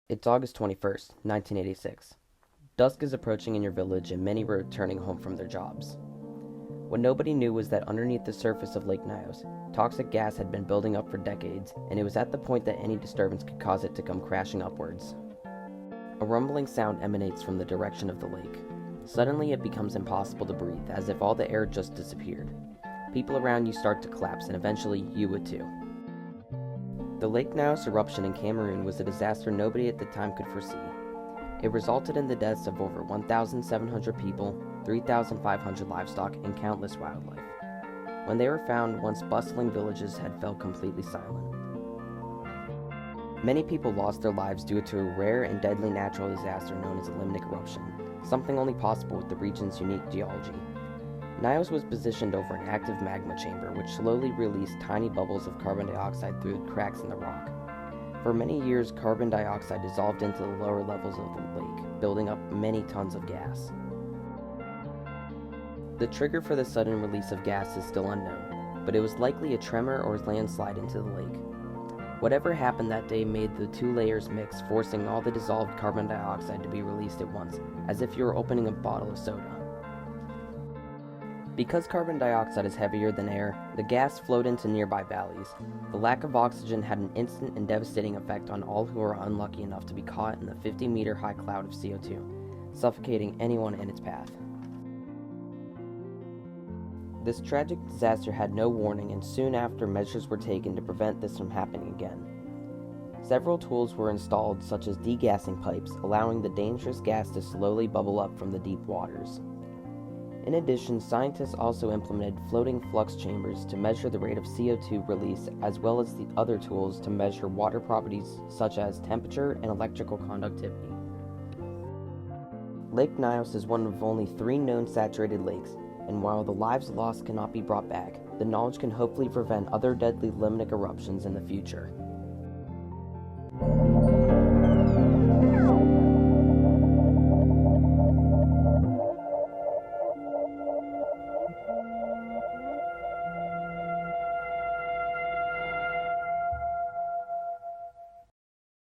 It's August 21st, 1986. Dusk is approaching in your village and many were returning home from their jobs. What nobody knew was that underneath the surface of Lake Nyos, toxic gas had been building up for decades, and it was at the point that any disturbance could cause it to come crashing upwards. A rumbling sound emanates from the direction of the lake. Suddenly it becomes impossible to breathe, as if all the air just disappeared. People around you start to collapse, and eventually you would too. The Lake Nyos eruption in Cameroon was a disaster nobody at the time could foresee. It resulted in the deaths of over 1,700 people, 3,500 livestock, and countless wildlife. When they were found, once bustling villages had fell completely silent. Many people lost their lives due to a rare and deadly natural disaster known as a limnic eruption, something only possible with the region's unique geology. Nyos was positioned over an active magma chamber which slowly released tiny bubbles of carbon dioxide through the cracks in the rock. For many years, carbon dioxide dissolved into the lower levels of the lake, building up many tons of gas. The trigger for the sudden release of gas is still unknown, but it was likely a tremor or landslide into the lake. Whatever happened that day made the two layers mix, forcing all the dissolved carbon dioxide to be released at once, as if you were opening a bottle of soda. Because carbon dioxide is heavier than air, the gas flowed into nearby valleys. The lack of oxygen had an instant and devastating effect on all who were unlucky enough to be caught in the 50-meter high cloud of CO2, suffocating anyone in its path. This tragic disaster had no warning, and soon after measures were taken to prevent this from happening again. Several tools were installed, such as degassing pipes, allowing the dangerous gas to slowly bubble up from the deep waters. In addition, scientists also implemented floating flux chambers to measure the rate of CO2 release, as well as the other tools to measure water properties such as temperature and electrical conductivity. Lake Nyos is one of only 3 known saturated lakes, and while the lives lost cannot be brought back, the knowledge can hopefully prevent other deadly limnic eruptions in the future.